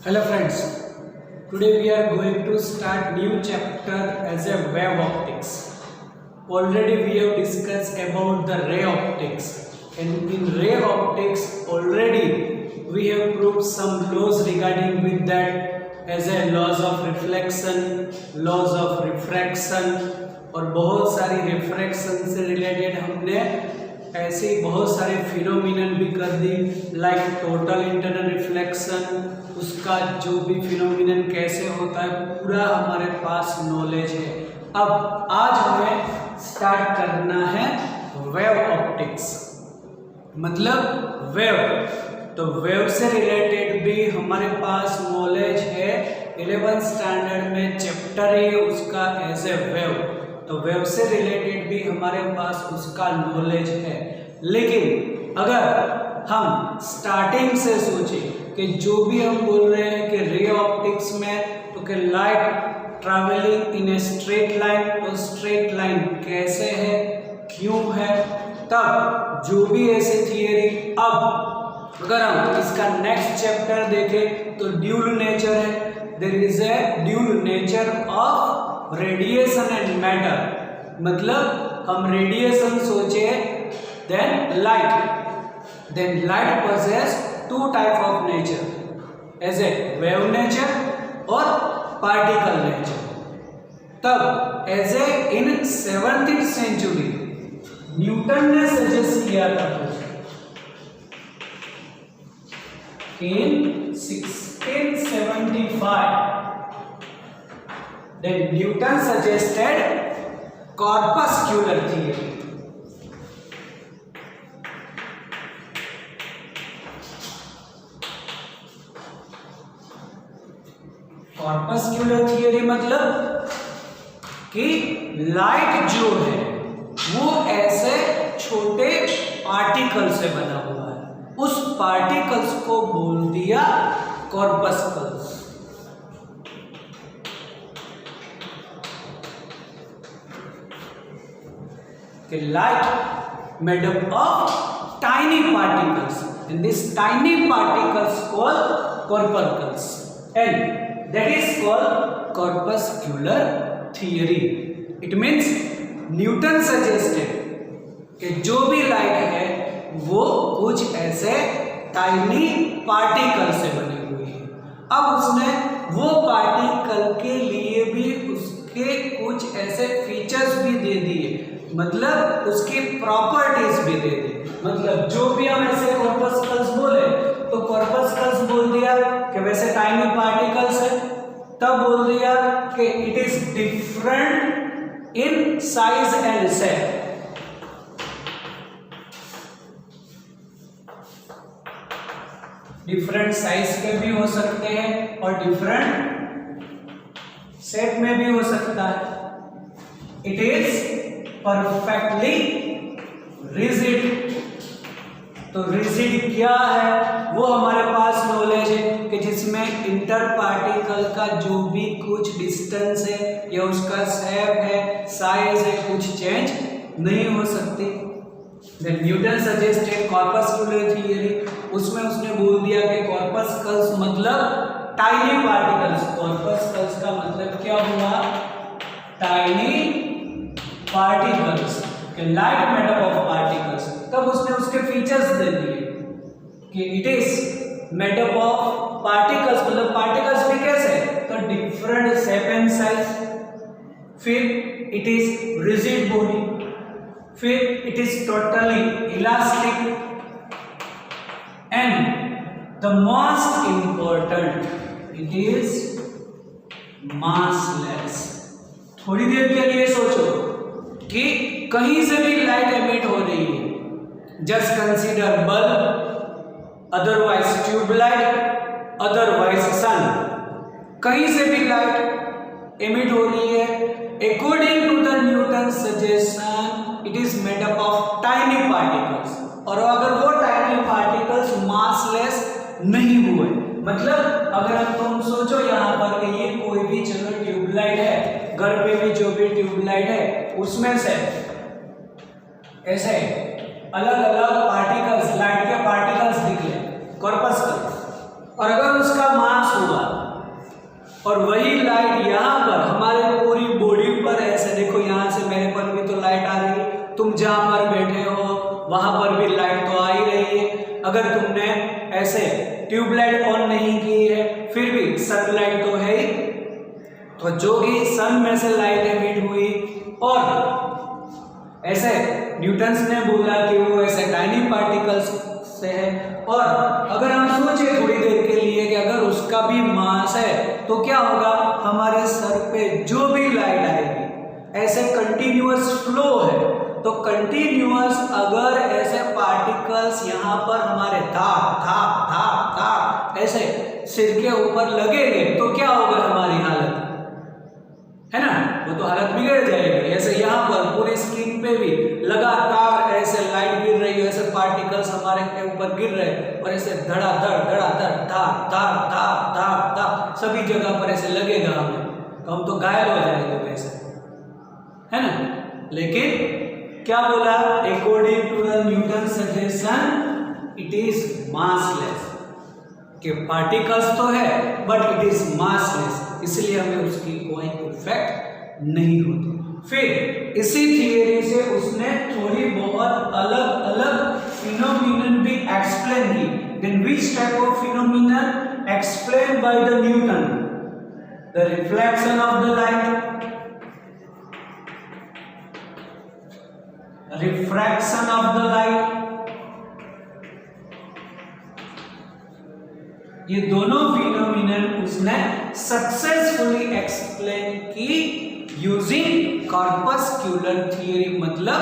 Hello friends, today we are going to start new chapter as a wave optics. Already we have discussed about the ray optics, and in ray optics already we have proved some laws regarding with that as a laws of reflection, laws of refraction और बहुत सारी refraction से related हमने ऐसे ही बहुत सारे phenomenon भी कर दी लाइक टोटल इंटरनल रिफ्लेक्शन, उसका जो भी फिनोमिनन कैसे होता है पूरा हमारे पास नॉलेज है। अब आज हमें स्टार्ट करना है वेव ऑप्टिक्स, मतलब वेव। तो वेव से रिलेटेड भी हमारे पास नॉलेज है, 11th स्टैंडर्ड में चैप्टर है उसका एज ए वेव। तो वेव से रिलेटेड भी हमारे पास उसका नॉलेज है। लेकिन अगर हम स्टार्टिंग से सोचें कि जो भी हम बोल रहे हैं कि रे ऑप्टिक्स में तो कि light travelling in A straight line, तो स्ट्रेट लाइन कैसे है, क्यों है, तब जो भी ऐसे थियरी। अब अगर हम इसका नेक्स्ट चैप्टर देखें तो ड्यूल नेचर है, there is a dual nature of radiation and matter. मतलब हम रेडिएशन सोचे then light possess two type of nature as a wave nature और particle nature। तब as a in 17th century Newton ने suggest किया था in 1675 then Newton suggested corpuscular theory। Corpuscular theory मतलब कि लाइट जो है वो ऐसे छोटे पार्टिकल से बना हुआ है, उस पार्टिकल्स को बोल दिया कॉर्पस्कल्स। कि light made up of tiny particles and this tiny particles called corpuscles and that is called corpuscular theory। it means Newton suggested कि जो भी लाइट है वो कुछ ऐसे टाइनी पार्टिकल से बनी हुई है। अब उसने वो पार्टिकल के लिए भी उसके कुछ ऐसे फीचर्स भी दे दिए, मतलब उसकी प्रॉपर्टीज भी दे दी। मतलब जो भी हम ऐसे कॉर्पस्कल्स बोले तो कॉर्पस्कल्स बोल दिया कि वैसे टाइनी पार्टिकल्स है, तब बोल दिया कि it is different in size and shape. Different size के भी हो सकते हैं और डिफरेंट शेप में भी हो सकता है। It is perfectly rigid. तो रिजिड क्या है वो हमारे पास नॉलेज है कि जिसमें इंटर पार्टिकल का जो भी कुछ डिस्टेंस है या उसका शेप है, साइज है, कुछ चेंज नहीं हो सकती। Then Newton suggested corpuscular theory, उसमें उसने बोल दिया कि कॉर्पस्कल्स मतलब टाइनी पार्टिकल्स। कॉर्पस्कल्स का मतलब क्या हुआ, tiny particles, light made up of particles. तब उसने उसके फीचर्स दे दिए कि it is made up of particles, मतलब पार्टिकल्स भी कैसे, तो डिफरेंट शेप एंड साइज। फिर इट इज रिजिड बॉडी, फिर it is totally elastic and the most important it is massless. थोड़ी देर के लिए सोचो कि कहीं से भी लाइट एमिट हो रही है, just consider bulb, otherwise tubelight, otherwise sun, कहीं से भी लाइट एमिट हो रही है। According to the Newton suggestion it is made up of tiny particles, और अगर वो टाइनी पार्टिकल्स मासलेस नहीं हुए, मतलब अगर तुम सोचो यहाँ पर कि ये कोई भी चलो ट्यूबलाइट है, घर पे भी जो भी ट्यूबलाइट है उसमें से ऐसे अलग अलग पार्टिकल्स, लाइट के पार्टिकल्स निकले, कॉर्पस्कल्स, और अगर उसका मास हुआ अगर तुमने ऐसे ट्यूबलाइट ऑन नहीं की है फिर भी सनलाइट तो है ही, तो जो कि सन में से लाइट एमिट हुई और ऐसे न्यूटन ने बोला कि वो ऐसे टाइनी पार्टिकल्स से है। और अगर हम सोचे थोड़ी देर के लिए कि अगर उसका भी मास है तो क्या होगा, हमारे सर पे जो भी लाइट आएगी ऐसे कंटिन्यूअस फ्लो है, तो कंटिन्यूअस अगर ऐसे पार्टिकल्स यहाँ पर हमारे था ऐसे सिर के ऊपर लगेंगे तो क्या होगा हमारी हालत, है ना, वो तो हालत बिगड़ जाएगी। ऐसे यहाँ पर पूरी स्किन पे भी लगातार ऐसे लाइट गिर रही है, ऐसे पार्टिकल्स हमारे के ऊपर गिर रहे हैं और ऐसे धड़ाधड़ सभी जगह पर ऐसे लगेगा हमें, तो हम तो घायल हो जाएंगे वैसे, है ना। लेकिन क्या बोला, according to the Newton suggestion it is massless, कि पार्टिकल्स तो है बट इट इज मासलेस, इसलिए हमें उसकी कोई इफेक्ट नहीं होती। फिर इसी थियरी से उसने थोड़ी बहुत अलग अलग फिनोमिनन भी एक्सप्लेन की। Then which type of phenomenon explain by the Newton? The reflection of the light, refraction of the light, ये दोनों फिनोमिनन उसने सक्सेसफुली एक्सप्लेन की यूजिंग कॉर्पस्कुलर थियरी, मतलब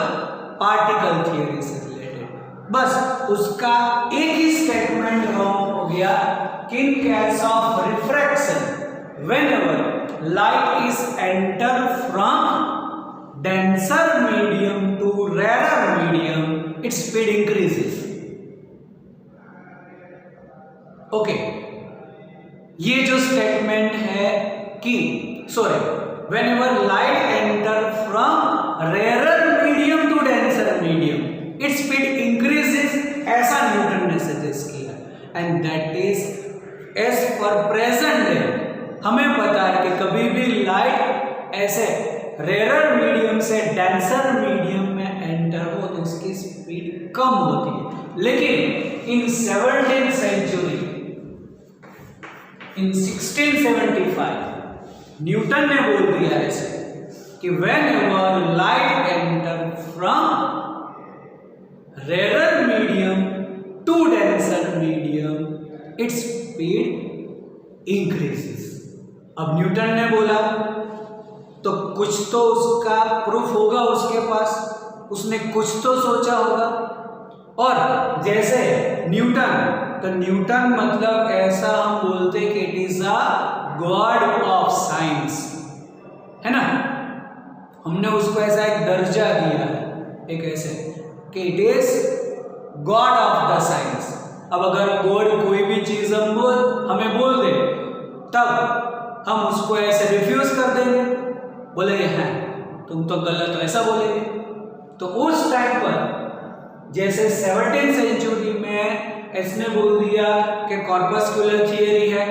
पार्टिकल थियरी से रिलेटेड। बस उसका एक ही स्टेटमेंट रॉन्ग हो गया कि in case of refraction whenever light is enter from denser medium to rare medium its speed increases. Okay, ये जो स्टेटमेंट है कि whenever light enter from rarer medium to denser medium its speed increases, ऐसा Newton ने suggest किया, and that is as per present day हमें पता है कि कभी भी लाइट ऐसे रेयर मीडियम से डेंसर मीडियम में एंटर हो तो उसकी स्पीड कम होती है। लेकिन इन 17th सेंचुरी, इन 1675 न्यूटन ने बोल दिया ऐसे कि whenever light enter from rare medium to denser medium its speed increases. अब न्यूटन ने बोला तो कुछ तो उसका प्रूफ होगा उसके पास, उसने कुछ तो सोचा होगा। और जैसे न्यूटन, तो न्यूटन मतलब ऐसा हम बोलते कि it is a God of science, है ना, हमने उसको ऐसा एक दर्जा दिया है, एक ऐसे कि it is God of the science. अब अगर गॉड कोई भी चीज हमें बोल दे तब हम उसको ऐसे रिफ्यूज कर देंगे, बोलेंगे हैं तुम तो गलत हो, ऐसा बोलेंगे। तो उस टाइम पर जैसे 17th सेंचुरी में इसने बोल दिया कि कॉर्पस्कुलर थियरी है,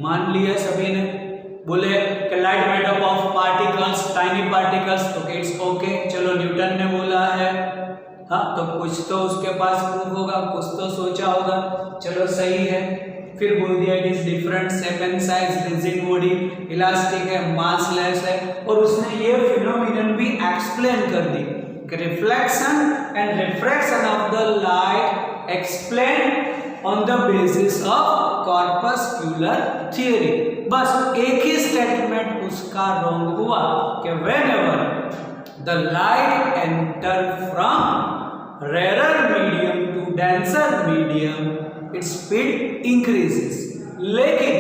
मान लिया सभी ने, बोले कि light made up of particles, tiny particles, तो इट्स ओके, चलो न्यूटन ने बोला है, हाँ तो कुछ तो उसके पास प्रूफ होगा, कुछ तो सोचा होगा, चलो सही है। फिर बोल दिया it is different shape and size, rigid body, elastic है, मासलेस है, और उसने ये फिनोमिनन भी एक्सप्लेन कर दी कि reflection and refraction of the light explain on the basis of corpuscular theory. बस एक ही स्टेटमेंट उसका रॉन्ग हुआ कि whenever the light enter from rare medium to denser medium its speed increases. लेकिन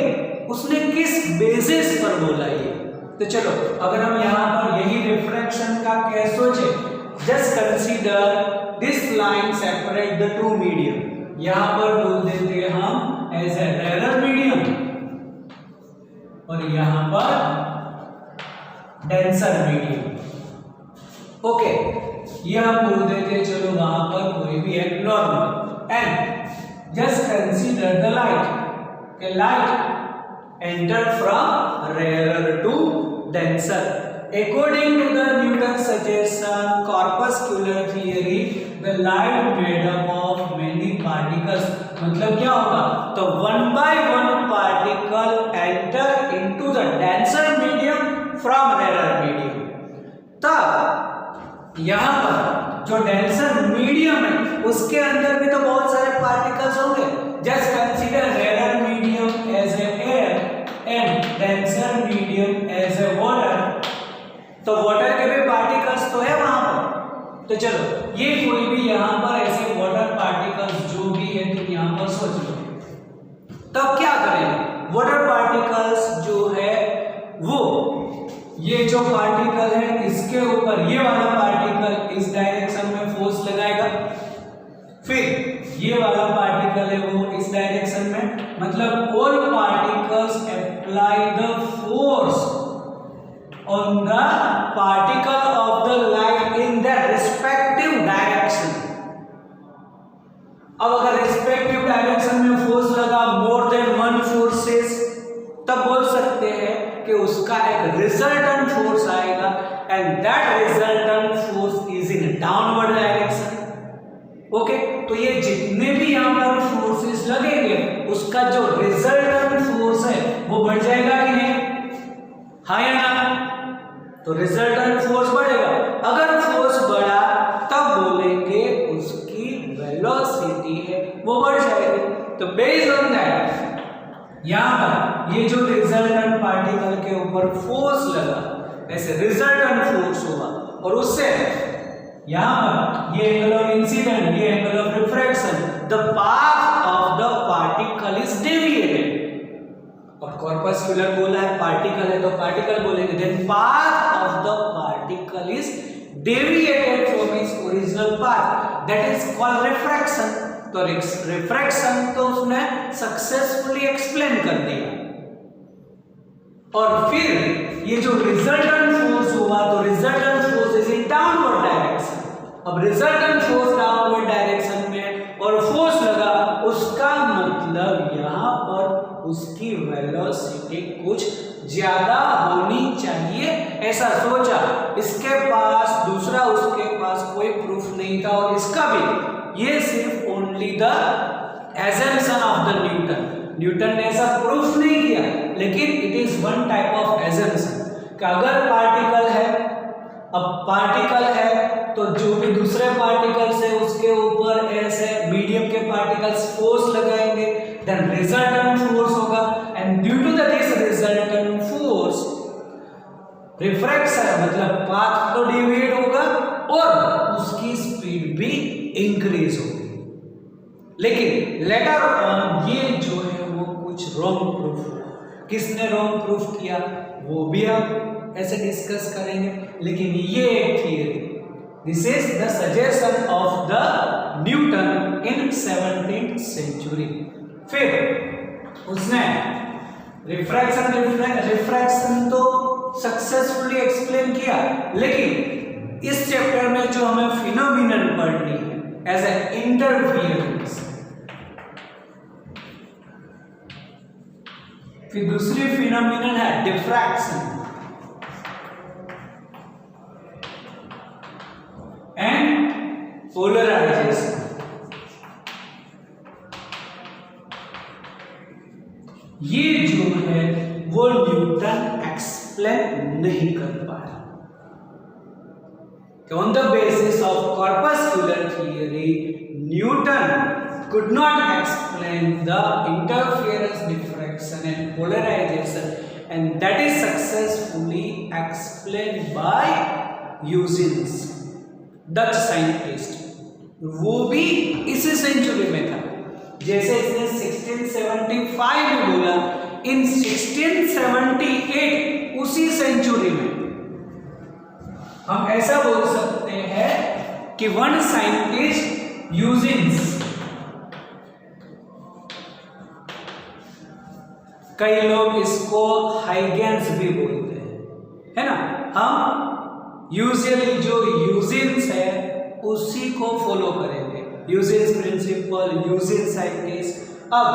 उसने किस बेसिस पर बोला ये? तो चलो अगर हम यहाँ पर यही रिफ्रैक्शन का केस सोचे, just consider this line separate the two medium, यहां पर बोल देते हम एज ए रेयर मीडियम और यहां पर डेंसर मीडियम। ओके, यह बोल देते चलो वहां पर कोई भी एक normal, and just consider the light, light enter from rare to denser. According to the Newton's suggestion, corpuscular theory, the light made up of many particles, मतलब क्या होगा, तो one by one particle enter into the denser medium from rare medium. तब यहां पर जो denser medium है उसके अंदर भी तो बहुत सारे पार्टिकल्स होंगे। Just consider rare medium as air and denser medium as a water, तो वाटर के भी पार्टिकल्स तो है वहां पर। तो चलो ये कोई भी यहां पर ऐसे वाटर पार्टिकल्स जो भी है तुम यहां पर सोच लो। तब क्या करेंगे, वाटर पार्टिकल्स जो है वो ये जो पार्टिकल है इसके ऊपर ये वाला पार्टिकल इस डायरेक्शन में फोर्स लगाएगा, फिर ये वाला पार्टिकल है वो इस डायरेक्शन में, मतलब all particles apply the force on the particle of the light in their respective direction। अब अगर respective direction में फोर्स लगा more than one forces, तब बोल सकते हैं कि उसका एक resultant force आएगा and that resultant force is in downward direction। Okay, तो ये जितने भी यहाँ पर फोर्सेस लगेंगे उसका जो resultant force है वो बढ़ जाएगा कि नहीं, हाँ या ना, तो रिजल्टेंट फोर्स बढ़ेगा। अगर फोर्स बढ़ा तब बोलेंगे उसकी वेलोसिटी है वो बढ़ जाएगी। तो बेस्ड ऑन दैट यहाँ पर ये जो रिजल्टेंट पार्टिकल के ऊपर फोर्स लगा ऐसे रिजल्टेंट फोर्स हुआ और उससे यहाँ पर ये एंगल ऑफ इंसिडेंट, ये angle of refraction, the path of the particle is deviated. और कॉर्पस्कुलर बोला है, पार्टिकल है तो पार्टिकल बोलेंगे, then path of the particle is deviated from its original path, that is called refraction. तो refraction तो उसने सक्सेसफुली एक्सप्लेन कर दिया। और फिर ये जो रिजल्टेंट फोर्स हुआ तो resultant force is in downward direction. अब रिजल्टेंट फोर्स डाउनवर्ड डायरेक्शन में और फोर्स लगा, उसका मतलब यहाँ पर उसकी वेलोसिटी कुछ ज्यादा होनी चाहिए, ऐसा सोचा। इसके पास दूसरा उसके पास कोई प्रूफ नहीं था और इसका भी, ये सिर्फ only the assumption of the Newton ने ऐसा प्रूफ नहीं किया, लेकिन it is one type of assumption कि अगर पार्टिकल है, अब पार्टिकल है तो जो भी दूसरे पार्टिकल से उसके ऊपर ऐसे मीडियम के पार्टिकल्स फोर्स लगाएंगे, देन रिजल्टेंट फोर्स होगा and due to this resultant force refraction मतलब पाथ तो डिविएट होगा और उसकी स्पीड भी इंक्रीज होगी। लेकिन लेटर ऑन ये जो है वो कुछ रॉन्ग प्रूफ हुआ। किसने रॉन्ग प्रूफ किया वो भी हम ऐसे डिस्कस करेंगे, लेकिन ये एक theory, this is the suggestion of the Newton in 17th century. फिर उसने रिफ्रैक्शन तो सक्सेसफुली एक्सप्लेन किया, लेकिन इस चैप्टर में जो हमें फिनोमिनन पढ़नी है एज ए इंटरफियरेंस, फिर दूसरी फिनोमिनन है डिफ्रैक्शन एंड पोलराइजेशन। ये जो है वो न्यूटन एक्सप्लेन नहीं कर पाया। On the basis of corpuscular theory Newton could not explain the interference, diffraction and polarization, and that is successfully explained by Huygens, Dutch scientist। वो भी इसी सेंचुरी में था, जैसे इसने 1675 में बोला, इन 1678 उसी सेंचुरी में हम ऐसा बोल सकते हैं कि वन साइंटिस्ट ह्यूजेंस, कई लोग इसको हाइगेंस भी बोलते हैं, है ना। हम यूजुअली जो ह्यूजेंस है उसी को फॉलो करेंगे, ह्यूजेंस प्रिंसिपल, ह्यूजेंस साइंटिस्ट। अब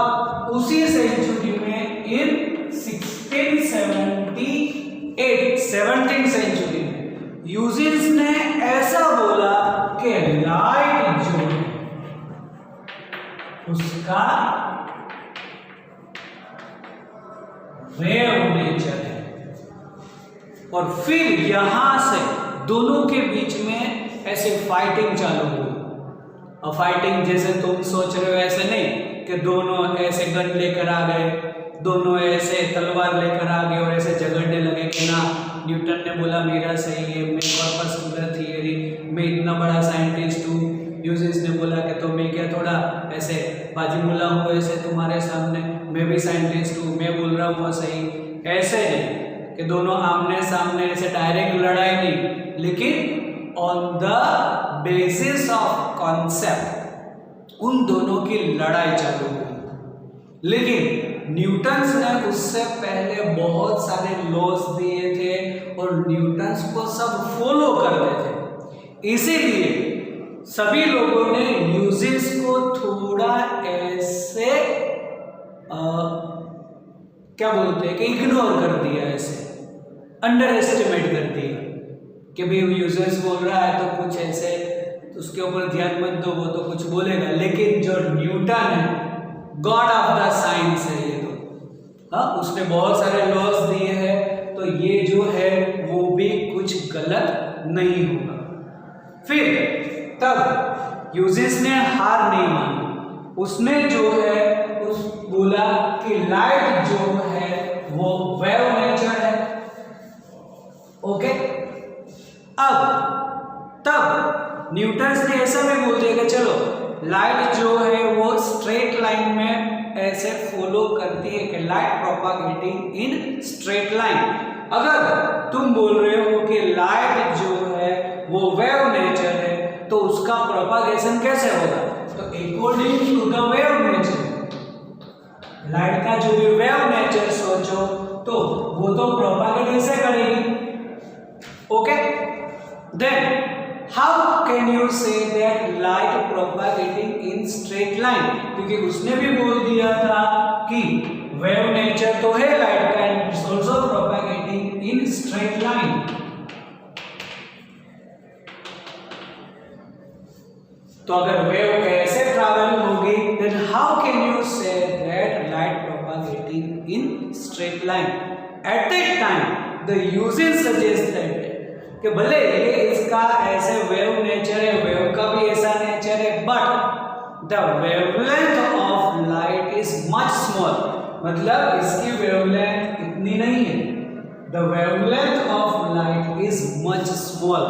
उसी सेंचुरी में इन 1678 17th सेंचुरी में यूजेस ने ऐसा बोला कि लाइट जो है उसका वेव नेचर है, और फिर यहां से दोनों के बीच में ऐसे फाइटिंग चालू हुई। और फाइटिंग जैसे तुम सोच रहे हो ऐसे नहीं कि दोनों ऐसे गन लेकर आ गए, दोनों ऐसे तलवार लेकर आ गए और ऐसे झगड़ने लगे कि ना न्यूटन ने बोला मेरा सही है, मैं कॉर्पस्कुलर थियरी, मैं इतना बड़ा साइंटिस्ट हूँ, यूजेस ने बोला कि तो मैं क्या थोड़ा ऐसे बाजीमुल्ला हूँ ऐसे तुम्हारे सामने, मैं भी साइंटिस्ट हूँ, मैं बोल रहा हूँ वो सही। ऐसे नहीं कि दोनों आमने सामने ऐसे डायरेक्ट लड़ाई नहीं, लेकिन on the basis of concept उन दोनों की लड़ाई चालू हुई। लेकिन न्यूटन्स ने उससे पहले बहुत सारे लॉज दिए थे और न्यूटन्स को सब फॉलो करते थे, इसीलिए सभी लोगों ने यूजेस को थोड़ा ऐसे क्या बोलते हैं कि इग्नोर कर दिया, ऐसे अंडर एस्टिमेट कर दिया कि भाई यूजेस बोल रहा है तो कुछ ऐसे तो उसके ऊपर ध्यान मत दो, वो तो कुछ बोलेगा। लेकिन जो न्यूटन है गॉड ऑफ द साइंस है, ये तो उसने बहुत सारे लॉज दिए हैं, तो ये जो है वो भी कुछ गलत नहीं होगा। फिर तब यूजेस ने हार नहीं मानी, उसने जो है उस बोला कि लाइट जो है वो वेव नेचर है। ओके, अब तब न्यूटन ने ऐसा भी बोल दिया कि चलो लाइट जो है वो स्ट्रेट लाइन में ऐसे फॉलो करती है कि light propagating in straight line. अगर तुम बोल रहे हो कि लाइट जो है वो वेव नेचर है तो उसका प्रोपागेशन कैसे होगा? तो according to the wave nature, light का जो भी वेव नेचर सोचो तो वो तो प्रोपागेट ऐसे करेगी। Okay, then how can you say that light propagating in straight line? क्योंकि उसने भी बोल दिया था कि वेव नेचर तो है लाइट का and it's also propagating in straight line. तो अगर वेव कैसे ट्रैवल होगी, then how can you say that light propagating in straight line? At that time the यूजेस सजेस्टेड कि भले ये इसका ऐसे वेव नेचर है, वेव का भी ऐसा नेचर है, but the wavelength of light is much small, मतलब इसकी वेवलेंथ इतनी नहीं है। The wavelength of light is much small,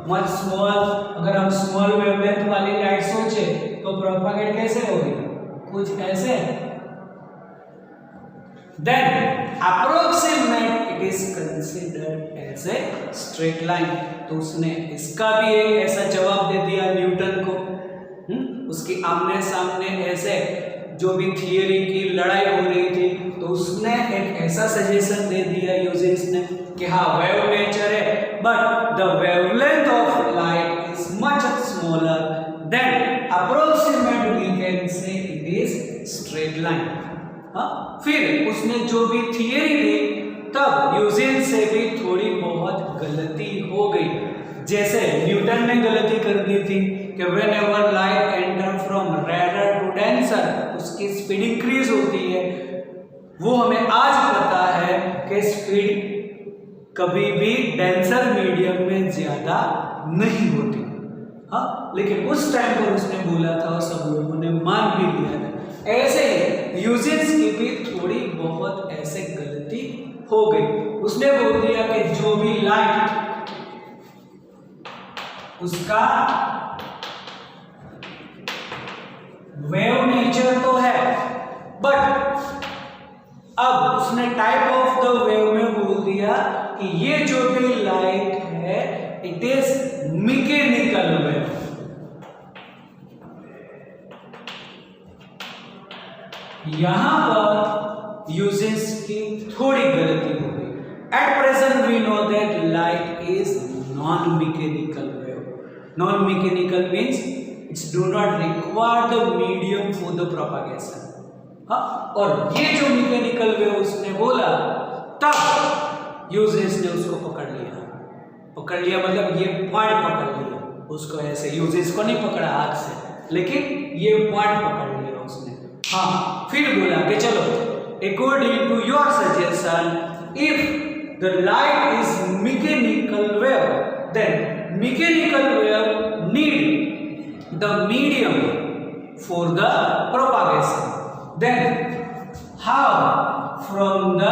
much small. अगर हम स्मॉल वेवलेंथ वाली लाइट सोचे तो प्रोपागेट कैसे होगी? कुछ ऐसे। Then approximate it is considered as a straight line. तो उसने इसका भी एक ऐसा जवाब दे दिया न्यूटन को। उसकी आमने सामने ऐसे जो भी थियरी की लड़ाई हो रही थी तो उसने एक ऐसा सजेशन दे दिया यूजेस ने कि हाँ वेव नेचर है, but the wavelength of light is much smaller than approximate we can say it is straight line. फिर उसने जो भी थियरी दी तब यूजेस से भी थोड़ी बहुत गलती हो गई। जैसे न्यूटन ने गलती कर दी थी कि whenever light enter from rare to denser उसकी स्पीड इंक्रीज होती है। वो हमें आज पता है कि स्पीड कभी भी डेंसर मीडियम में ज्यादा नहीं होती। लेकिन उस टाइम पर उसने बोला था और सब लोगों ने मान भी लिया था। ऐसे ही यूजेस की भी थोड़ी बहुत ऐसे गलती हो गई। उसने बोल दिया कि जो भी लाइट उसका वेव नेचर तो है, बट अब उसने टाइप ऑफ द वेव में बोल दिया कि ये जो भी लाइट है इट इज मैकेनिकल वेव। यहां पर यूजेस की थोड़ी गलती हो गई। At present we know that light is non mechanical wave. Non mechanical means its do not require the medium for the propagation. और ये जो मैकेनिकल वेव उसने बोला तब यूजेस ने उसको पकड़ लिया। पकड़ लिया मतलब ये पॉइंट पकड़ लिया, उसको ऐसे यूजेस को नहीं पकड़ा हाथ से, लेकिन ये पॉइंट पकड़ लिया उसने। हाँ, फिर बोला कि चलो according to your suggestion if the light is mechanical wave then mechanical wave need the medium for the propagation, then how from the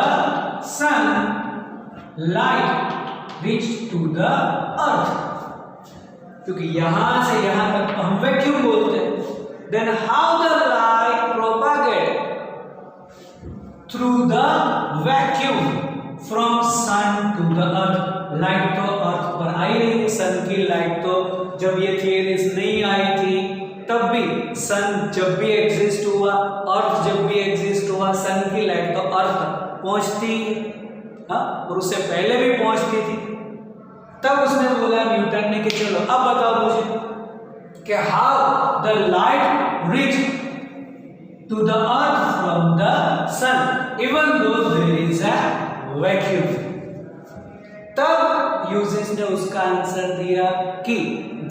sun light reach to the earth, क्योंकि यहां से यहां तक हम वैक्यूम बोलते हैं, then how the light propagate through the vacuum from sun to the earth. Light तो earth पर आई नहीं, सन की लाइट तो जब ये थियरीज नहीं आई थी तब भी, सन जब भी एग्जिस्ट हुआ, अर्थ जब भी एग्जिस्ट हुआ, सन की लाइट तो अर्थ पहुंचती है, हाँ, और उससे पहले भी पहुंचती थी। तब उसने बोला न्यूटन ने कि चलो अब बताओ मुझे कि how the light reach to the earth from the sun even though there is a vacuum. तब ह्यूजेस ने उसका आंसर दिया कि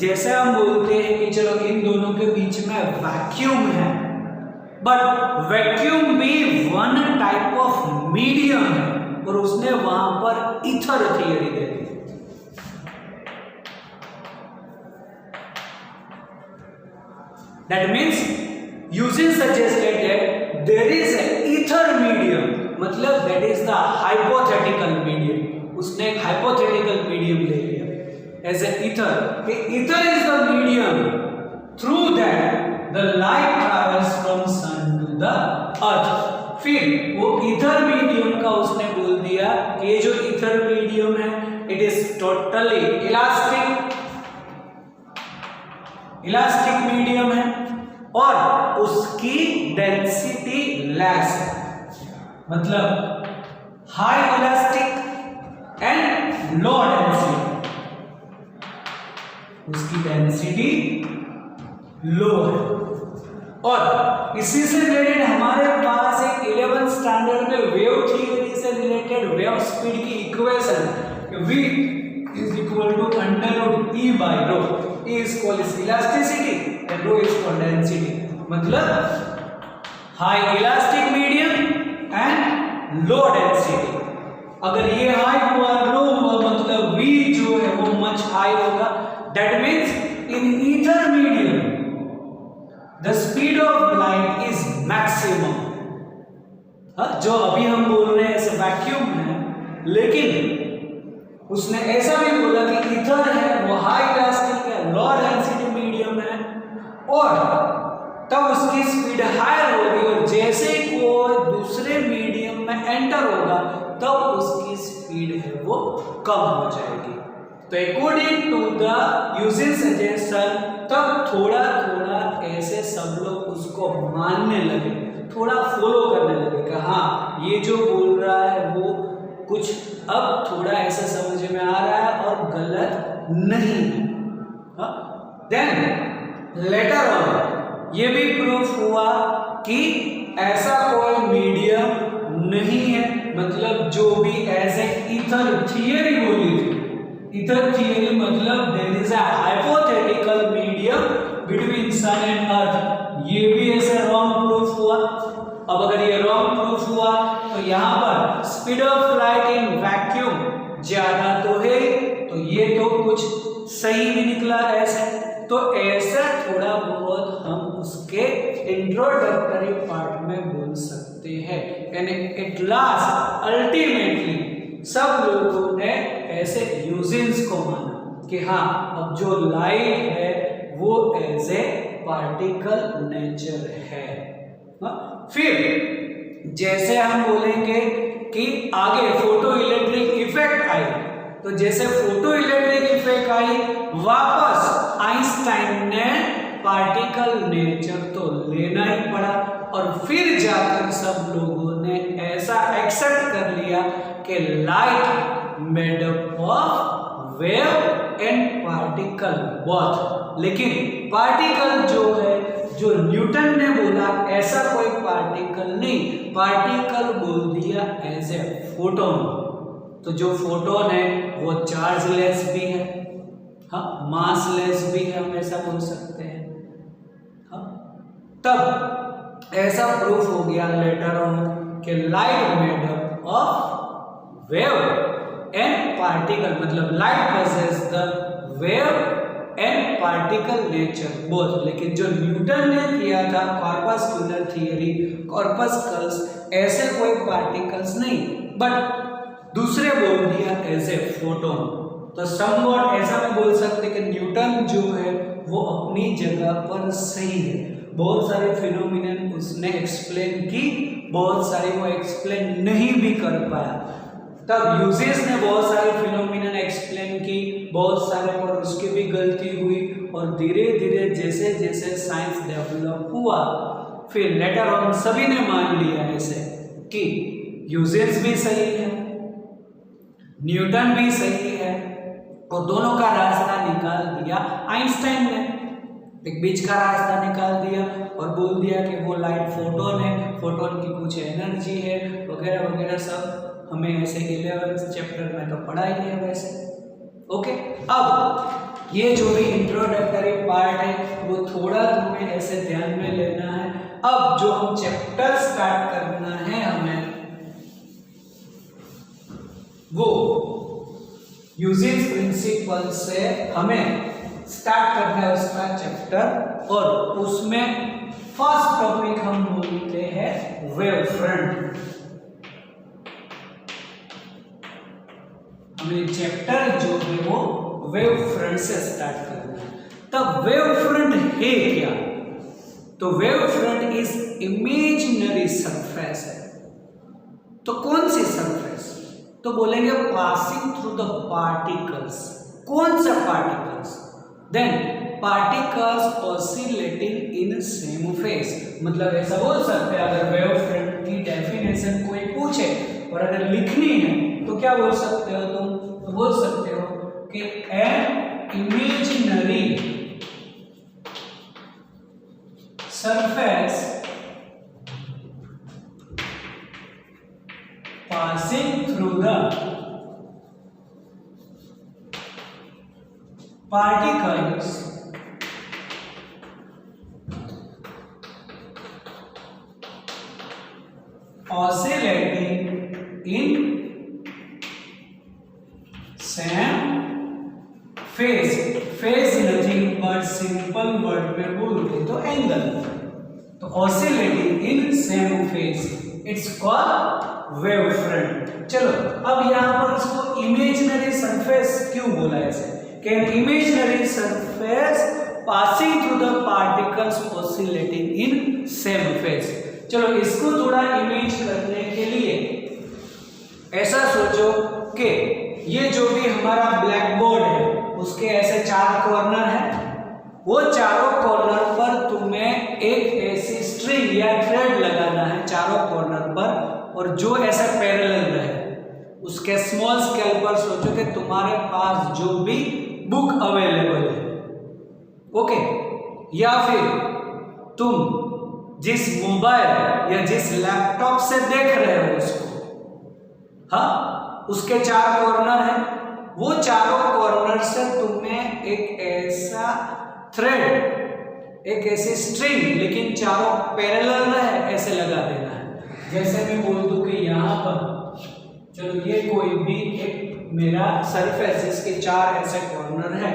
जैसे हम बोलते हैं कि चलो इन दोनों के बीच में वैक्यूम है, बट वैक्यूम भी वन टाइप ऑफ मीडियम है, और उसने वहां पर ether theory they the. That means Eugen suggested that there is an ether medium, मतलब that is the hypothetical medium. उसने एक hypothetical medium ले लिया as an ether. Ether is the medium through that the light travels from sun to the earth. फिर वो ether medium का उसने बोल दिया कि ये जो ether medium है, it is totally elastic medium है और उसकी डेंसिटी लेस है, मतलब high elastic and low density, उसकी डेंसिटी लो है। और इसी से रिलेटेड हमारे पास एक 11th स्टैंडर्ड में वेव थियरी से रिलेटेड वेव स्पीड की equation v is equal to under root e by rho. E is called elasticity and rho is called density, मतलब high elastic medium and low density. अगर ये high हुआ, लो हुआ, मतलब v जो है वो मच हाई होगा। That means in ether medium the speed of light is maximum. जो अभी हम बोल रहे हैं ऐसे वैक्यूम है, लेकिन उसने ऐसा भी बोला कि ईथर है वो हाई इलास्टिक है, लो डेंसिटी मीडियम है, और तब उसकी स्पीड हायर होगी, और जैसे कोई दूसरे मीडियम में एंटर होगा तब उसकी स्पीड है वो कम हो जाएगी। तो अकॉर्डिंग टू द यूजेज सजेशन तब थोड़ा थोड़ा ऐसे सब लोग उसको मानने लगे, थोड़ा फॉलो करने लगे कि हाँ ये जो बोल रहा है वो कुछ अब थोड़ा ऐसा समझ में आ रहा है और गलत नहीं है। देन लेटर ऑन ये भी प्रूफ हुआ कि ऐसा कोई मीडियम नहीं है, मतलब जो भी एज ए ईथर थियरी बोली थी, ईथर थियरी मतलब there is a hypothetical medium between sun and earth, ये भी ऐसे रॉन्ग प्रूफ हुआ। अब अगर ये रॉन्ग प्रूफ हुआ तो यहाँ पर speed of light in vacuum ज्यादा तो है, तो ये तो कुछ सही भी निकला ऐसे। तो ऐसा थोड़ा बहुत हम उसके इंट्रोडक्टरी पार्ट में बोल सकते हैं, यानी एट लास्ट अल्टीमेटली सब लोगों ने ऐसे यूजेस को माना कि हाँ अब जो लाइट है वो एज ए पार्टिकल नेचर है। फिर जैसे हम बोलेंगे कि आगे फोटो इलेक्ट्रिक इफेक्ट आई, तो जैसे फोटो इलेक्ट्रिक इफेक्ट आई वापस आइंस्टाइन ने पार्टिकल नेचर तो लेना ही पड़ा, और फिर जाकर सब लोगों ने ऐसा एक्सेप्ट कर लिया कि light made up of wave and particle both. लेकिन पार्टिकल जो है, जो न्यूटन ने बोला ऐसा कोई पार्टिकल नहीं, पार्टिकल बोल दिया एज ए फोटोन। तो जो फोटोन है वो चार्जलेस भी है, हाँ, मासलेस भी है, हम ऐसा बोल सकते हैं। हाँ, तब ऐसा प्रूफ हो गया लेटर ऑन कि light made up of wave and particle, मतलब light possess the wave and particle nature both. लेकिन जो न्यूटन ने किया था कॉर्पस्कुलर थियरी, कॉर्पस्कल्स, ऐसे कोई पार्टिकल्स नहीं, बट दूसरे बोल दिया एज ए फोटोन। तो समवॉट ऐसा मैं बोल सकते कि न्यूटन जो है वो अपनी जगह पर सही है। बहुत सारे फिनोमिनन उसने एक्सप्लेन की, बहुत सारे वो एक्सप्लेन नहीं भी कर पाया। तब ह्यूजेस ने बहुत सारे फिनोमिनन एक्सप्लेन की, बहुत सारे पर उसकी भी गलती हुई, और धीरे धीरे जैसे जैसे साइंस डेवलप हुआ, फिर लेटर ऑन सभी ने मान लिया ऐसे कि ह्यूजेस भी सही है, न्यूटन भी सही है, और दोनों का रास्ता निकाल दिया आइंस्टाइन ने। एक बीच का रास्ता निकाल दिया और बोल दिया कि वो लाइट फोटोन है, फोटोन की कुछ एनर्जी है वगैरह वगैरह, सब हमें ऐसे 11th चैप्टर में तो पढ़ा ही है वैसे। ओके, अब ये जो भी इंट्रोडक्टरी पार्ट है वो थोड़ा तुम्हें ऐसे ध्यान में लेना है। अब जो हम चैप्टर स्टार्ट करना है हमें, वो यूजिंग प्रिंसिपल से हमें स्टार्ट करना है उसका चैप्टर, और उसमें फर्स्ट टॉपिक हम बोलते हैं वेव फ्रंट। हमें चैप्टर जो है वो वेव फ्रंट से स्टार्ट करना है। तब वेव फ्रंट है क्या? तो wave front is imaginary surface है। तो कौन सी सरफेस? तो बोलेंगे पासिंग थ्रू द पार्टिकल्स। कौन सा particles? Then particles oscillating in same phase. मतलब ऐसा बोल सकते हैं, अगर वेव फ्रंट की डेफिनेशन कोई पूछे और अगर लिखनी है तो क्या बोल सकते हो तुम? तो बोल सकते हो कि an imaginary surface passing through the particles oscillating in same phase। phase nothing but simple word में बोलते तो एंगल, तो oscillating in same phase it's called wave front. चलो अब यहां पर इसको इमेजिनरी सरफेस क्यों बोला ऐसे? कि imaginary surface passing through the particles oscillating in same phase. चलो इसको थोड़ा इमेज करने के लिए ऐसा सोचो कि ये जो भी हमारा ब्लैक बोर्ड है उसके ऐसे 4 कॉर्नर है, वो चारों कॉर्नर पर तुम्हें एक ऐसी स्ट्रिंग या थ्रेड लगाना है चारों कॉर्नर पर, और जो ऐसा पैरेलल रहे। उसके स्मॉल स्केल पर सोचो कि तुम्हारे पास जो भी बुक अवेलेबल है, ओके, या फिर तुम जिस मोबाइल या जिस लैपटॉप से देख रहे हो उसको, हाँ, उसके 4 कॉर्नर हैं, वो चारों कॉर्नर से तुम्हें एक ऐसा थ्रेड, एक ऐसी स्ट्रिंग, लेकिन चारों पैरेलल रहे, ऐसे लगा देना है। जैसे मैं बोल दूं कि यहाँ पर, चलो ये कोई भी एक मेरा सरफेस जिसके 4 ऐसे कॉर्नर है,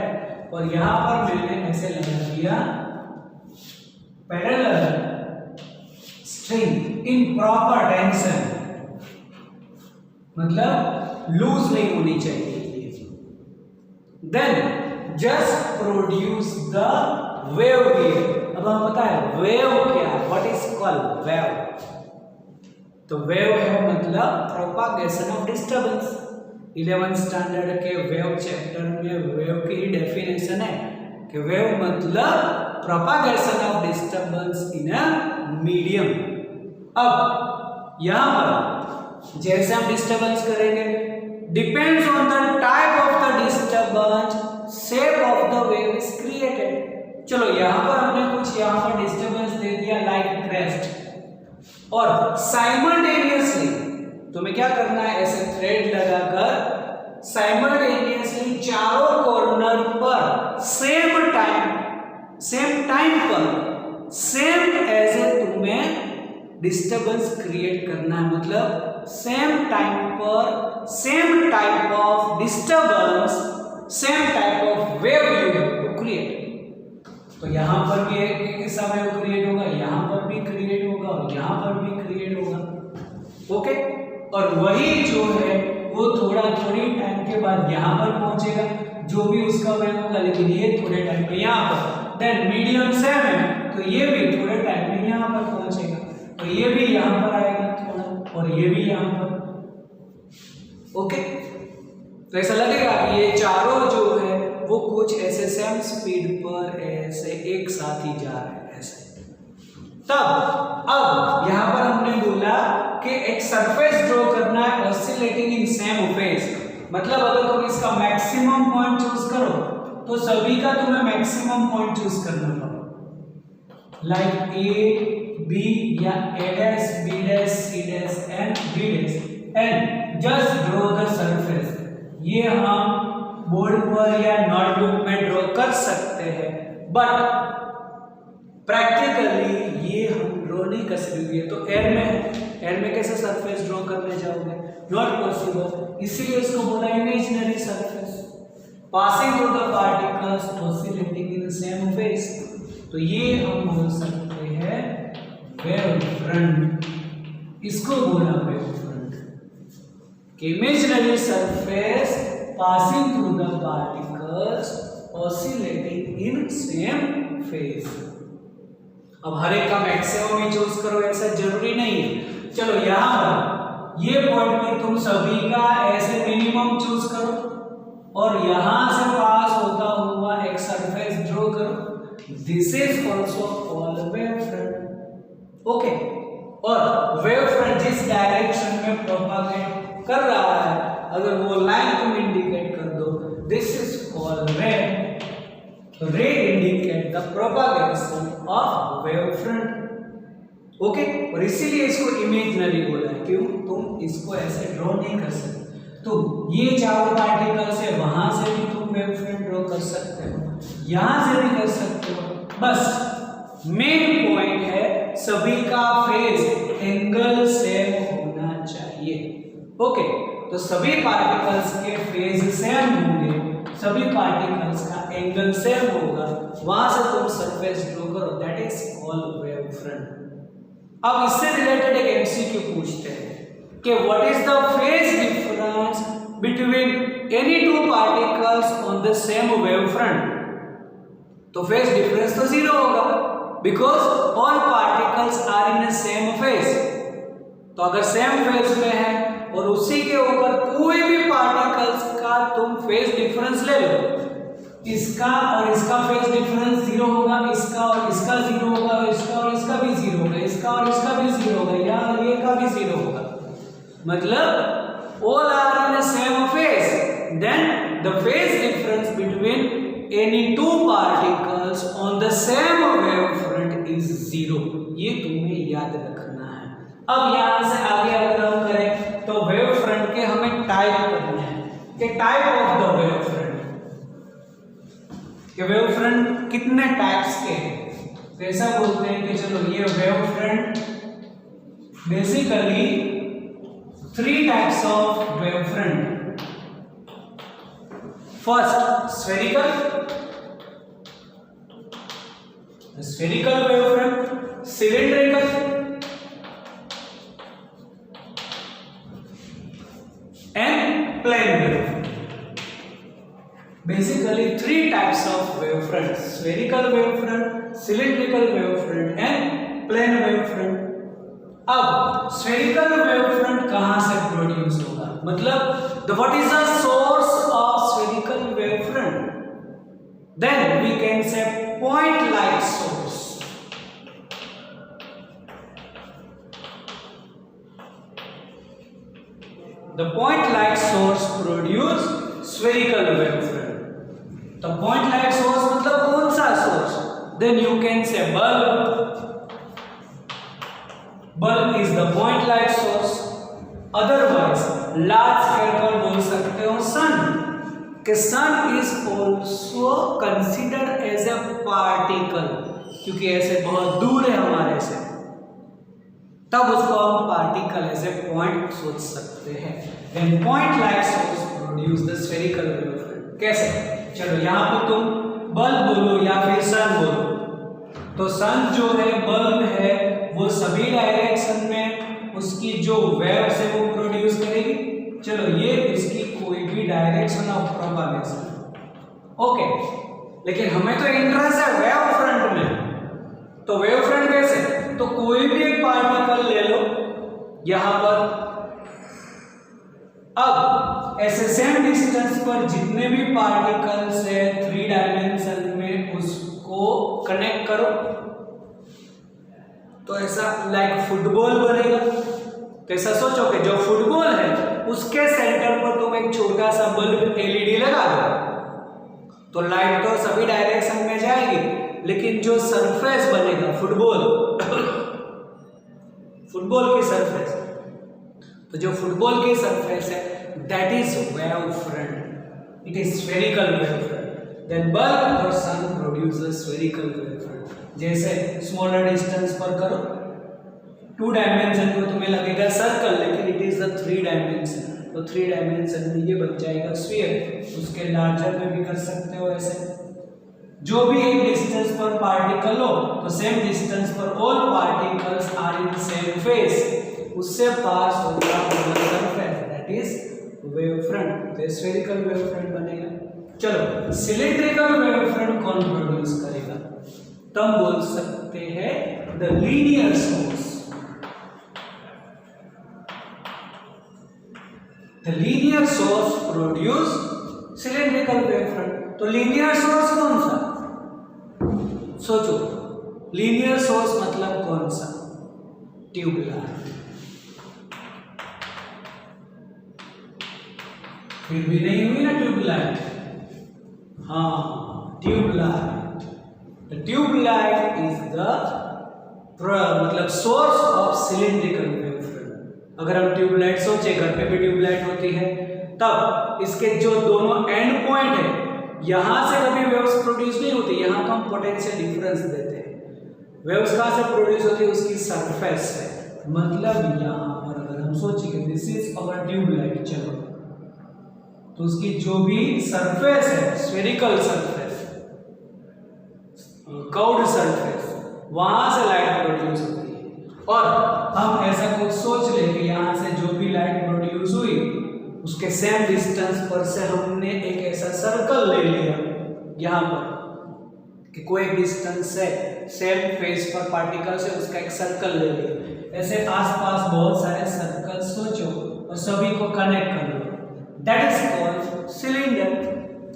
और यहाँ पर मैंने ऐसे लगा दिया parallel string in proper tension, मतलब लूज नहीं होनी चाहिए। Then just produce the wave here. अब हम बताएं वेव क्या है, व्हाट इज कॉल्ड वेव। तो वेव है मतलब propagation of disturbance. 11th standard के वेव चैप्टर में वेव की डेफिनेशन है कि वेव मतलब propagation of disturbance in a medium. अब यहां पर जैसे हम डिस्टर्बेंस करेंगे, depends on the type of the disturbance, shape of the wave is created. चलो यहां पर हमने कुछ यहां पर डिस्टर्बेंस दे दिया लाइक क्रेस्ट, और साइमल्टेनियसली तुम्हें क्या करना है, ऐसे थ्रेड लगाकर साइमल्टेनियसली चारों कॉर्नर पर सेम टाइम पर सेम एज ए तुम्हें डिस्टरबेंस क्रिएट करना है, मतलब सेम टाइम पर same type of disturbance, same type of wave you have to create. तो यहां पर भी एक ऐसा वेव क्रिएट होगा, यहां पर भी क्रिएट होगा और यहां पर भी क्रिएट होगा। ओके, और वही जो है वो थोड़ी टाइम के बाद यहां पर पहुंचेगा, जो भी उसका वेव होगा, लेकिन ये थोड़े टाइम पे यहां पर। देन मीडियम सेम है तो ये भी थोड़े टाइम में यहां पर पहुंचेगा, तो ये भी यहां पर आएगा थोड़ा, और ये भी यहां पर। ओके, तो ऐसा लगेगा कि ये चारों जो है वो कुछ ऐसे सेम स्पीड पर ऐसे एक साथ ही जा रहे हैं ऐसे। तब अब यहां पर हमने बोला कि एक सरफेस ड्रॉ करना है ऑसिलेटिंग इन सेम फेज, मतलब अगर तुम इसका मैक्सिमम पॉइंट चूज करो तो सभी का तुम्हें मैक्सिमम पॉइंट चूज करना पड़ेगा, लाइक ए बी या A dash B dash C dash and B dash, and just draw the surface. ये हम बोर्ड पर या नोटबुक में ड्रॉ कर सकते हैं, बट प्रैक्टिकली ये हम ड्रॉ नहीं कर सकते। तो एयर में कैसे सरफेस ड्रॉ करने जाओगे, नॉट पॉसिबल, इसीलिए इसको बोला imaginary surface passing through the particles oscillating in same phase. तो ये हम बोल सकते हैं वेव फ्रंट, इसको बोला वेव फ्रंट कि imaginary surface passing through the particles oscillating in same phase। अब हर एक का मैक्सिमम ही चूज करो ऐसा जरूरी नहीं है। चलो यहां पर ये पॉइंट पर तुम सभी का ऐसे मिनिमम चूज करो और यहां से पास होता हुआ एक सरफेस ड्रॉ करो। This is also called wave front. Okay, और वेव फ्रंट जिस डायरेक्शन में प्रोपागेट कर रहा है, अगर वो लाइन तुम इंडिकेट कर दो, दिस इज कॉल्ड रे indicate the propagation of wave front. Okay, और इसीलिए इसको इमेजिनरी बोला है, क्यों, तुम इसको ऐसे ड्रॉ नहीं कर सकते। तो ये चारों पार्टिकल्स है, वहां से भी तुम वेव फ्रंट ड्रॉ कर सकते हो, यहां से भी कर सकते हो, बस मेन पॉइंट है सभी का फेज एंगल सेम होना चाहिए। ओके, तो सभी पार्टिकल्स के फेज सेम होंगे, सभी पार्टिकल्स का एंगल सेम होगा, वहां से तुम सरफेस ड्रॉ करो, that is called wave front. अब इससे रिलेटेड एक एमसीक्यू पूछते हैं कि what is the phase difference between any two particles on the same wave front. तो फेज डिफरेंस तो जीरो होगा, because all particles are in the same phase. तो अगर सेम फेज में है और उसी के ऊपर कोई भी पार्टिकल्स का तुम फेज डिफरेंस ले लो, इसका और इसका फेज डिफरेंस जीरो होगा, इसका और इसका जीरो होगा, इसका और इसका भी जीरो होगा, इसका और इसका भी जीरो होगा, या ये का भी जीरो होगा, मतलब all are in the same phase, then the phase difference between any two particles on the same wave front is zero. ये तुम्हें याद रखना है। अब यहां से आगे अगर हम करें तो वेव फ्रंट के हमें टाइप करने हैं कि type of the wave front, कि वेव फ्रंट कितने टाइप्स के हैं। तो ऐसा बोलते हैं कि चलो ये wave front basically 3 types of wave front. First spherical wave front, cylindrical and plane wave. Basically 3 types of wave front: spherical wave front, cylindrical wave front and plane wave front। अब spherical wave front कहां से produce होगा, मतलब what is the source of spherical wave front? Then we can say point light source। The point light source produce spherical wave front। तो point light source मतलब कौन सा source? Then you can say bulb। Bulb is the point light source। Otherwise large scale पर बोल सकते हो sun। कि sun is also considered as a particle, क्योंकि ऐसे बहुत दूर है हमारे से, तब उसको हम पार्टिकल एज ए पॉइंट सोच सकते हैं। When point like source produce the spherical wavefront। कैसे? चलो यहाँ पे तुम बल्ब बोलो या फिर सन बोलो, तो सन जो है बल्ब है वो सभी डायरेक्शन में उसकी जो वेव्स है वो प्रोड्यूस करेगी। चलो ये इसकी कोई भी डायरेक्शन ऑफ प्रोपगेशन, ओके, लेकिन हमें तो इंटरेस्ट है वेव फ्रंट में। तो वेव फ्रंट कैसे? तो कोई भी एक पार्टिकल ले लो यहां पर, अब ऐसे सेम डिस्टेंस पर जितने भी पार्टिकल्स है 3 डायमेंशन में उसको कनेक्ट करो, तो ऐसा लाइक फुटबॉल बनेगा। तो ऐसा सोचो कि जो फुटबॉल है उसके सेंटर पर तुम एक छोटा सा बल्ब एलईडी लगा दो, तो लाइट तो सभी डायरेक्शन में जाएगी, लेकिन जो सरफेस बनेगा फुटबॉल की सरफेस, तो जो फुटबॉल की सरफेस है that is wave front, it is spherical wave front. Then bulb और sun produces spherical wave front. जैसे स्मॉलर डिस्टेंस पर करो 2 डायमेंशन में तुम्हें लगेगा सर्कल, लेकिन इट इज द 3 डायमेंशन, तो 3 डायमेंशन में ये बन जाएगा स्फीयर। उसके लार्जर में भी कर सकते हो ऐसे। जो भी एक डिस्टेंस पर पार्टिकल हो तो सेम डिस्टेंस पर all particles are in same phase, उससे पास होगा surface, that is wave front. तो स्फेरिकल वेव फ्रंट बनेगा। चलो सिलिंड्रिकल वेव फ्रंट कौन प्रोड्यूस करेगा? तो हम बोल सकते हैं the linear source. The linear source produce cylindrical wave front. तो लीनियर सोर्स कौन सा? सोचो, लीनियर सोर्स मतलब कौन सा? ट्यूबलाइट। फिर भी नहीं हुई ना ट्यूबलाइट? हाँ, tubelight. The tubelight is the मतलब source of cylindrical wave front. अगर हम ट्यूबलाइट सोचे, घर पे भी ट्यूबलाइट होती है, तब इसके जो दोनों एंड पॉइंट है यहां से कभी वेव्स प्रोड्यूस नहीं होती, यहां तो हम पोटेंशियल डिफरेंस देते हैं। वेव्स कहां से प्रोड्यूस होती है? उसकी सरफेस से। मतलब यहां पर अगर हम सोचे कि दिस इज अवर ट्यूबलाइट, चलो, तो उसकी जो भी सरफेस है, स्फेरिकल सरफेस, कर्व्ड सरफेस, वहां से लाइट प्रोड्यूस होती है। और हम ऐसा कुछ सोच ले कि यहां से जो भी लाइट प्रोड्यूस हुई उसके सेम डिस्टेंस पर से हमने एक ऐसा सर्कल ले लिया यहाँ पर कि कोई डिस्टेंस से सेम फेस पर पार्टिकल से उसका एक सर्कल ले लिया। ऐसे आसपास बहुत सारे सर्कल सोचो और सभी को कनेक्ट कर लो, that is called cylinder.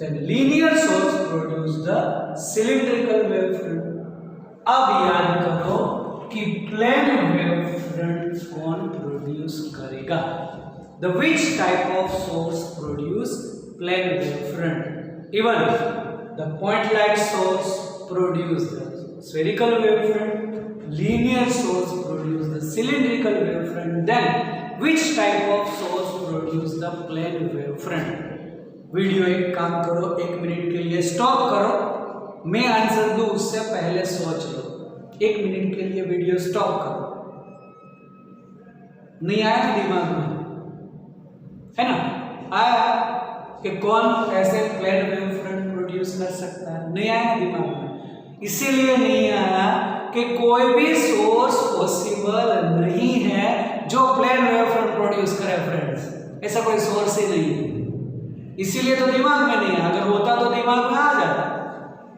Then linear source produce the cylindrical wave front. अब याद करो कि प्लेन वेव फ्रंट कौन प्रोड्यूस करेगा? The which type of source produce plane wave front? Even the point light source produce the spherical wave front, linear source produce the cylindrical wave front. Then which type of source produce the plane wave front? Video एक काम करो, 1 minute के लिए stop करो, मैं answer दूं उससे पहले सोच लो। 1 मिनट के लिए वीडियो स्टॉप करो। नहीं आया ना दिमाग में? है ना? आया कि कौन ऐसे प्लेन वेव फ्रंट प्रोड्यूस कर सकता है? नहीं आया दिमाग में। इसीलिए नहीं आया कि कोई भी सोर्स पॉसिबल नहीं है जो प्लेन वेव फ्रंट प्रोड्यूस करे फ्रेंड्स। ऐसा कोई सोर्स ही नहीं है, इसीलिए तो दिमाग में नहीं है। अगर होता तो दिमाग में आ जाता।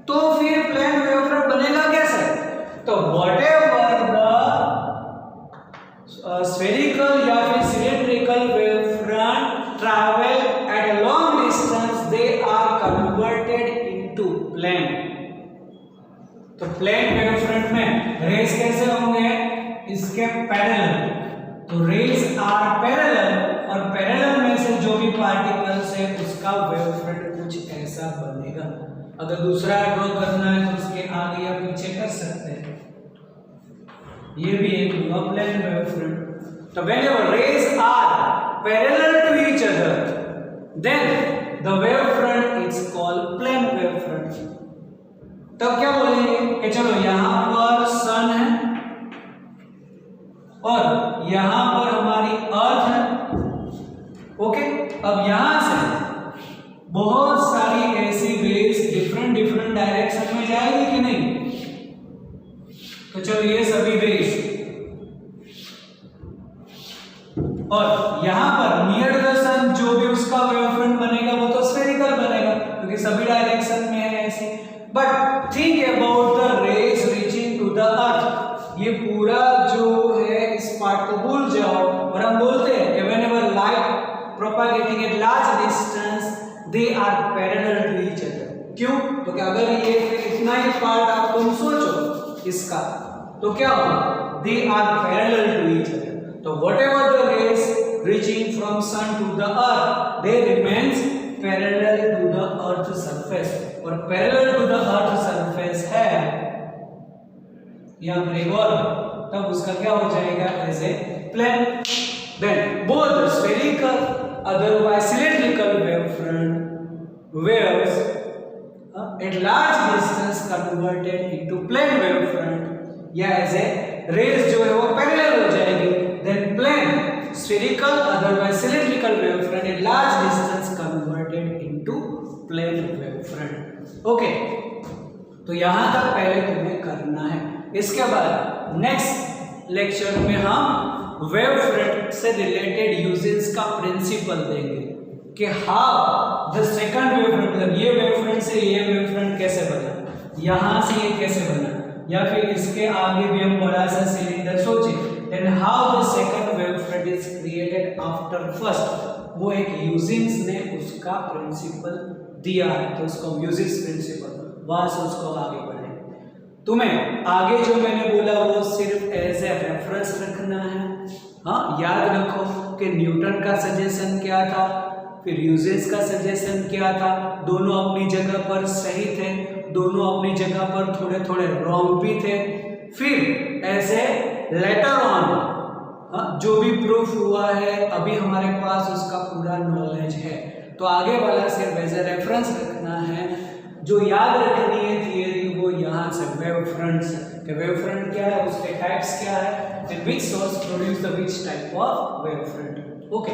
तो फिर प्लेन वेव फ्रंट बनेगा कैसे? तो व्हाटएवर द स्फेरिकल या फिर cylindrical wave front travel at a long distance, they are converted into plane। तो प्लेन वेव फ्रंट में रेज कैसे होंगे? इसके पैरेलल। तो रेज आर पैरेलल, और पैरेलल में से जो भी पार्टिकल्स है उसका वेव फ्रंट कुछ ऐसा बनेगा। अगर दूसरा ड्रॉ करना है तो उसके आगे या पीछे कर सकते हैं। ये भी एक प्लेन वेव फ्रंट। तो whenever rays are parallel to each other, then the wave front तब क्या बोलेंगे कि चलो यहां पर सन है और यहां पर हमारी अर्थ है। ओके, अब यहां से बहुत सारी ऐसी वेव्स डिफरेंट डिफरेंट डायरेक्शन में जाएगी कि नहीं? तो चलो ये सभी वेव्स, और यहां पर नियर द सन जो भी उसका वेवफ्रंट बनेगा वो तो स्फेरिकल बनेगा क्योंकि सभी डायरेक्शन में है ऐसे। But think about the rays reaching to the earth, ये पूरा जो है इस पार्ट को भूल जाओ और हम बोलते हैं कि whenever light propagating at large distance they are parallel to each other. क्यों? तो क्या अगर ये इतना ही पार्ट आप तुम सोचो इसका तो क्या होगा? They are parallel to each other. तो whatever the rays reaching from sun to the earth they remains parallel to the earth surface, और parallel to the earth surface है यहाँ पर एक और, तब उसका क्या हो जाएगा? As a plane. then both the spherical otherwise cylindrical wavefront waves at large distance converted into plane wavefront, या एज ए रेज जो है वो पैरेलल हो जाएगी। then plane spherical otherwise cylindrical wavefront at large distance converted into plane wavefront। Okay, तो यहां तक पहले तुम्हें करना है। इसके बाद नेक्स्ट लेक्चर में हम वेवफ्रंट से रिलेटेड यूजेस का प्रिंसिपल देंगे कि हाउ द सेकंड वेवफ्रंट, मतलब ये वेवफ्रंट से ये वेवफ्रंट कैसे बना, यहां से ये कैसे बना, या फिर इसके आगे भी हम बड़ा सा सिलेंडर सोचे, then how the second wavefront is created after first, वो एक यूजिंग्स ने उसका प्रिंसिपल दिया है, तो उसको यूजिंग्स प्रिंसिपल, वहां से उसको आगे बढ़े। तुम्हें आगे जो मैंने बोला वो सिर्फ एज ए रेफरेंस रखना है। हाँ, याद रखो कि न्यूटन का सजेशन क्या था, फिर यूजेस का सजेशन क्या था, दोनों अपनी जगह पर सही थे, दोनों अपनी जगह पर थोड़े थोड़े रॉन्ग भी थे। फिर ऐसे लेटर ऑन जो भी प्रूफ हुआ है अभी हमारे पास उसका पूरा नॉलेज है, तो आगे वाला सिर्फ एज ए रेफरेंस रखना है। जो याद रखनी है थियरी वो यहाँ से वेवफ्रंट से, कि वेवफ्रंट क्या है, उसके टाइप्स क्या है, which source produce the which type of wavefront. Okay.